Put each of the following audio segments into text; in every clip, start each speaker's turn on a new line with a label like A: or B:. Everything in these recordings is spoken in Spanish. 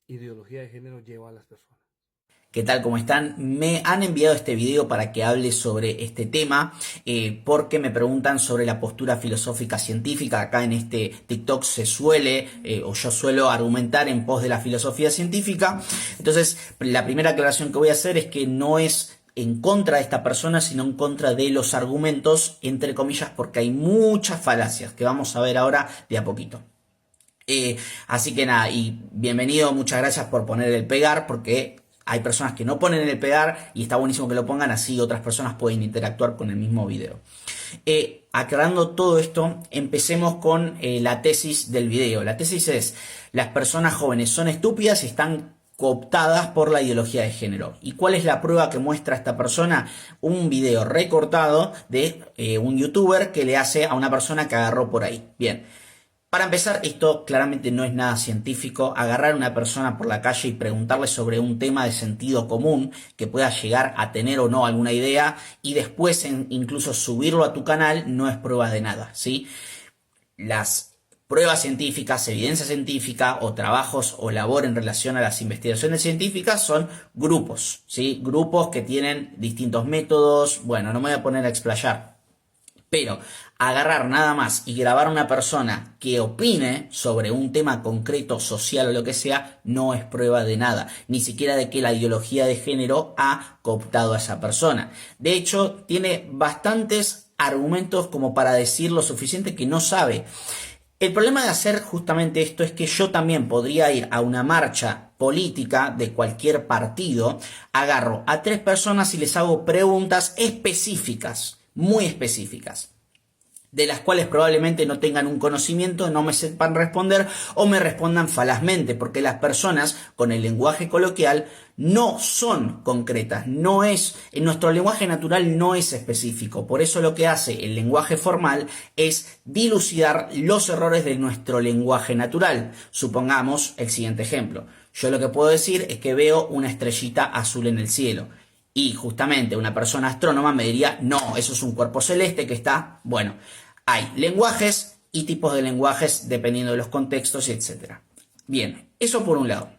A: ideología de género lleva a las personas.
B: ¿Qué tal? ¿Cómo están? Me han enviado este video para que hable sobre este tema porque me preguntan sobre la postura filosófica científica. Acá en este TikTok se suele, o yo suelo argumentar en pos de la filosofía científica. Entonces, la primera aclaración que voy a hacer es que no es en contra de esta persona, sino en contra de los argumentos, entre comillas, porque hay muchas falacias que vamos a ver ahora de a poquito. Así que nada, y bienvenido, muchas gracias por poner el pegar, porque hay personas que no ponen el pegar y está buenísimo que lo pongan, así otras personas pueden interactuar con el mismo video. Aclarando todo esto, empecemos con la tesis del video. La tesis es: las personas jóvenes son estúpidas y están cooptadas por la ideología de género. ¿Y cuál es la prueba que muestra esta persona? Un video recortado de un youtuber que le hace a una persona que agarró por ahí. Bien. Para empezar, esto claramente no es nada científico. Agarrar a una persona por la calle y preguntarle sobre un tema de sentido común que pueda llegar a tener o no alguna idea y después incluso subirlo a tu canal no es prueba de nada, ¿sí? Las pruebas científicas, evidencia científica o trabajos o labor en relación a las investigaciones científicas son grupos, ¿sí? Grupos que tienen distintos métodos. Bueno, no me voy a poner a explayar. Pero agarrar nada más y grabar a una persona que opine sobre un tema concreto, social o lo que sea, no es prueba de nada, ni siquiera de que la ideología de género ha cooptado a esa persona. De hecho, tiene bastantes argumentos como para decir lo suficiente que no sabe. El problema de hacer justamente esto es que yo también podría ir a una marcha política de cualquier partido, agarro a 3 personas y les hago preguntas específicas, muy específicas, de las cuales probablemente no tengan un conocimiento, no me sepan responder o me respondan falazmente, porque las personas con el lenguaje coloquial no son concretas, no es, en nuestro lenguaje natural no es específico. Por eso lo que hace el lenguaje formal es dilucidar los errores de nuestro lenguaje natural. Supongamos el siguiente ejemplo: yo lo que puedo decir es que veo una estrellita azul en el cielo. Y justamente una persona astrónoma me diría: no, eso es un cuerpo celeste que está... Bueno, hay lenguajes y tipos de lenguajes dependiendo de los contextos, etc. Bien, eso por un lado.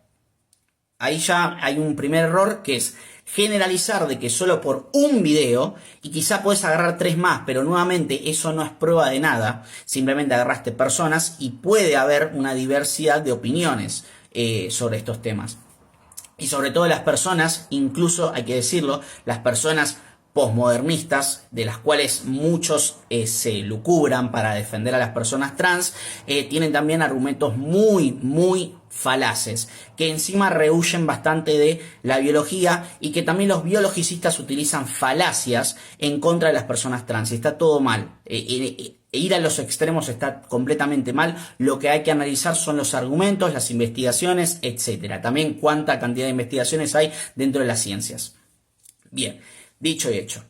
B: Ahí ya hay un primer error, que es generalizar de que solo por un video, y quizá puedes agarrar 3 más, pero nuevamente eso no es prueba de nada, simplemente agarraste personas y puede haber una diversidad de opiniones sobre estos temas. Y sobre todo las personas, incluso hay que decirlo, las personas posmodernistas, de las cuales muchos se lucubran para defender a las personas trans, tienen también argumentos muy falaces, que encima rehuyen bastante de la biología y que también los biologicistas utilizan falacias en contra de las personas trans. Y está todo mal. Ir a los extremos está completamente mal. Lo que hay que analizar son los argumentos, las investigaciones, etc. También cuánta cantidad de investigaciones hay dentro de las ciencias. Bien, dicho y hecho.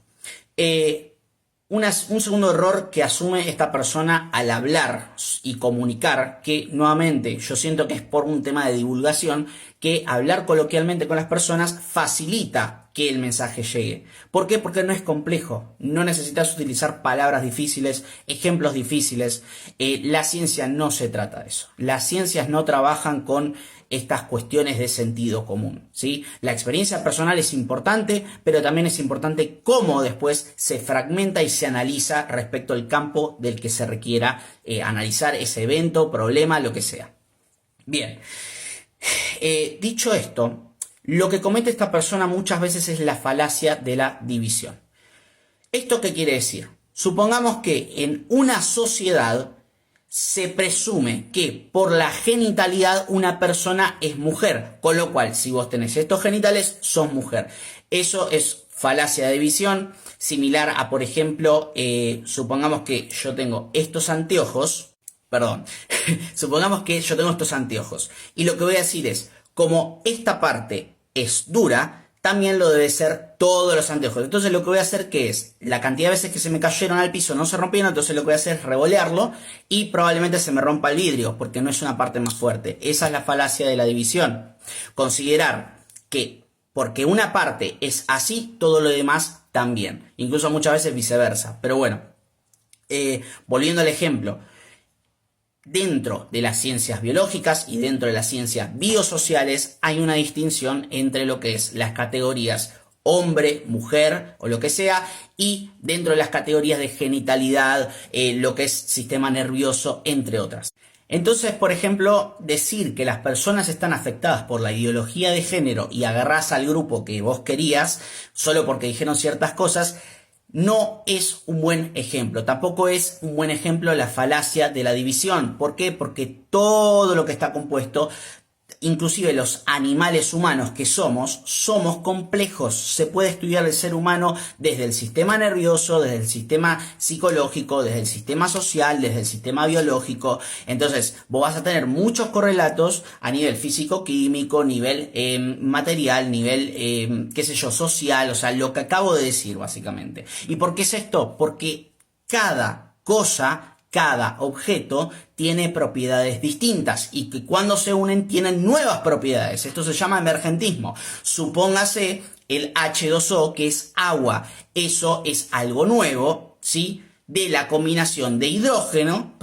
B: Un segundo error que asume esta persona al hablar y comunicar, que nuevamente yo siento que es por un tema de divulgación, que hablar coloquialmente con las personas facilita que el mensaje llegue. ¿Por qué? Porque no es complejo, no necesitas utilizar palabras difíciles, ejemplos difíciles. La ciencia no se trata de eso. Las ciencias no trabajan con estas cuestiones de sentido común, ¿sí? La experiencia personal es importante, pero también es importante cómo después se fragmenta y se analiza respecto al campo del que se requiera analizar ese evento, problema, lo que sea. Bien, dicho esto, lo que comete esta persona muchas veces es la falacia de la división. ¿Esto qué quiere decir? Supongamos que en una sociedad se presume que por la genitalidad una persona es mujer, con lo cual si vos tenés estos genitales sos mujer. Eso es falacia de división, similar a, por ejemplo, supongamos que yo tengo estos anteojos, perdón, supongamos que yo tengo estos anteojos y lo que voy a decir es: como esta parte es dura, también lo debe ser todos los anteojos. Entonces lo que voy a hacer, que es, la cantidad de veces que se me cayeron al piso no se rompieron, entonces lo que voy a hacer es revolearlo y probablemente se me rompa el vidrio, porque no es una parte más fuerte. Esa es la falacia de la división. Considerar que porque una parte es así, todo lo demás también. Incluso muchas veces viceversa. Pero bueno, volviendo al ejemplo. dentro de las ciencias biológicas y dentro de las ciencias biosociales hay una distinción entre lo que es las categorías hombre, mujer o lo que sea, y dentro de las categorías de genitalidad, lo que es sistema nervioso, entre otras. Entonces, por ejemplo, decir que las personas están afectadas por la ideología de género y agarrás al grupo que vos querías solo porque dijeron ciertas cosas, no es un buen ejemplo. Tampoco es un buen ejemplo la falacia de la división. ¿Por qué? Porque todo lo que está compuesto, inclusive los animales humanos que somos complejos. Se puede estudiar el ser humano desde el sistema nervioso, desde el sistema psicológico, desde el sistema social, desde el sistema biológico. Entonces, vos vas a tener muchos correlatos a nivel físico-químico, nivel material, nivel, qué sé yo, social, o sea, lo que acabo de decir básicamente. ¿Y por qué es esto? Porque cada cosa, cada objeto tiene propiedades distintas y que cuando se unen tienen nuevas propiedades. Esto se llama emergentismo. Supóngase el H2O, que es agua. Eso es algo nuevo, ¿sí? De la combinación de hidrógeno,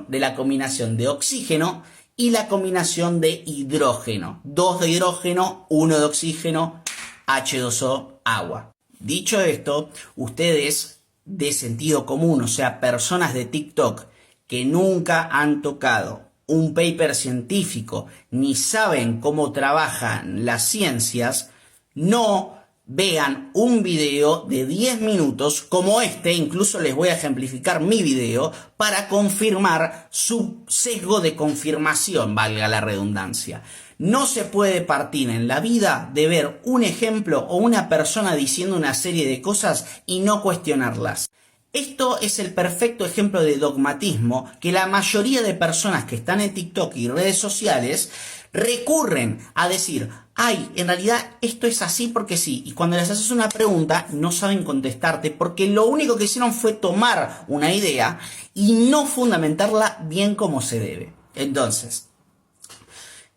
B: de la combinación de oxígeno y la combinación de hidrógeno. 2 de hidrógeno, 1 de oxígeno, H2O, agua. Dicho esto, ustedes de sentido común, o sea, personas de TikTok que nunca han tocado un paper científico ni saben cómo trabajan las ciencias, no vean un video de 10 minutos como este. Incluso les voy a ejemplificar mi video para confirmar su sesgo de confirmación, valga la redundancia. No se puede partir en la vida de ver un ejemplo o una persona diciendo una serie de cosas y no cuestionarlas. Esto es el perfecto ejemplo de dogmatismo que la mayoría de personas que están en TikTok y redes sociales recurren a decir: ay, en realidad esto es así porque sí. Y cuando les haces una pregunta no saben contestarte porque lo único que hicieron fue tomar una idea y no fundamentarla bien como se debe. Entonces,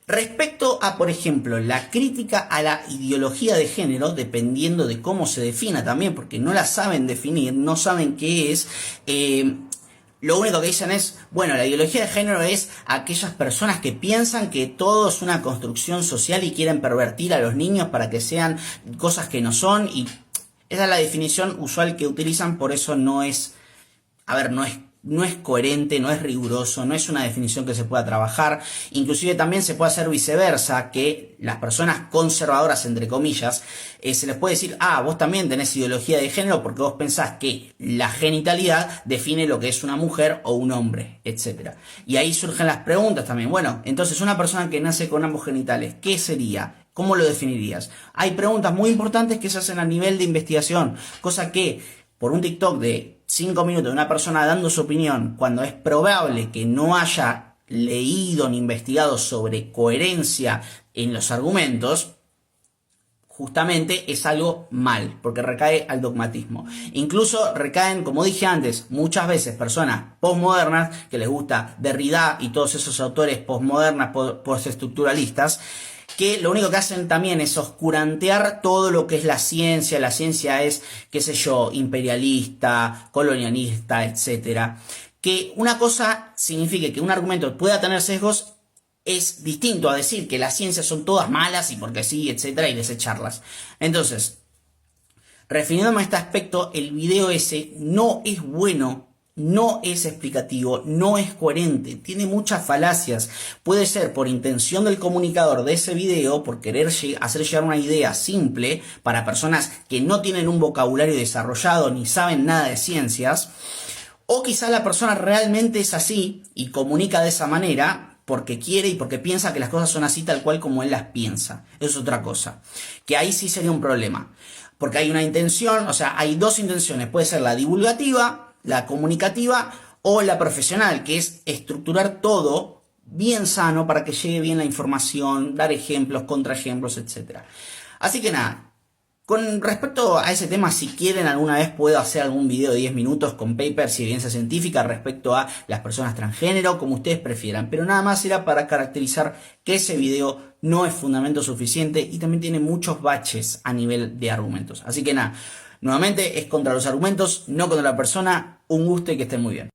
B: respecto a, por ejemplo, la crítica a la ideología de género, dependiendo de cómo se defina también, porque no la saben definir, no saben qué es, lo único que dicen es, bueno, la ideología de género es aquellas personas que piensan que todo es una construcción social y quieren pervertir a los niños para que sean cosas que no son, y esa es la definición usual que utilizan. Por eso no es coherente, no es riguroso, no es una definición que se pueda trabajar. Inclusive también se puede hacer viceversa, que las personas conservadoras, entre comillas, se les puede decir: ah, vos también tenés ideología de género porque vos pensás que la genitalidad define lo que es una mujer o un hombre, etc. Y ahí surgen las preguntas también. Bueno, entonces una persona que nace con ambos genitales, ¿qué sería? ¿Cómo lo definirías? Hay preguntas muy importantes que se hacen a nivel de investigación, cosa que por un TikTok de 5 minutos de una persona dando su opinión, cuando es probable que no haya leído ni investigado sobre coherencia en los argumentos, justamente es algo mal, porque recae al dogmatismo. Incluso recaen, como dije antes, muchas veces personas postmodernas que les gusta Derrida y todos esos autores postmodernas, postestructuralistas, que lo único que hacen también es oscurantear todo lo que es la ciencia. La ciencia es, qué sé yo, imperialista, colonialista, etc. Que una cosa signifique que un argumento pueda tener sesgos es distinto a decir que las ciencias son todas malas y porque sí, etc. y desecharlas. Entonces, refiriéndome a este aspecto, el video ese no es bueno, no es explicativo, no es coherente, tiene muchas falacias. Puede ser por intención del comunicador de ese video, por querer hacer llegar una idea simple para personas que no tienen un vocabulario desarrollado ni saben nada de ciencias, o quizá la persona realmente es así y comunica de esa manera porque quiere y porque piensa que las cosas son así tal cual como él las piensa. Eso es otra cosa, que ahí sí sería un problema, porque hay una intención, o sea, hay dos intenciones: puede ser la divulgativa, la comunicativa, o la profesional, que es estructurar todo bien sano para que llegue bien la información, dar ejemplos, contraejemplos, etc. Así que nada, con respecto a ese tema, si quieren alguna vez puedo hacer algún video de 10 minutos con papers y evidencia científica respecto a las personas transgénero, como ustedes prefieran, pero nada más era para caracterizar que ese video no es fundamento suficiente y también tiene muchos baches a nivel de argumentos. Así que nada, nuevamente es contra los argumentos, no contra la persona. Un gusto y que estén muy bien.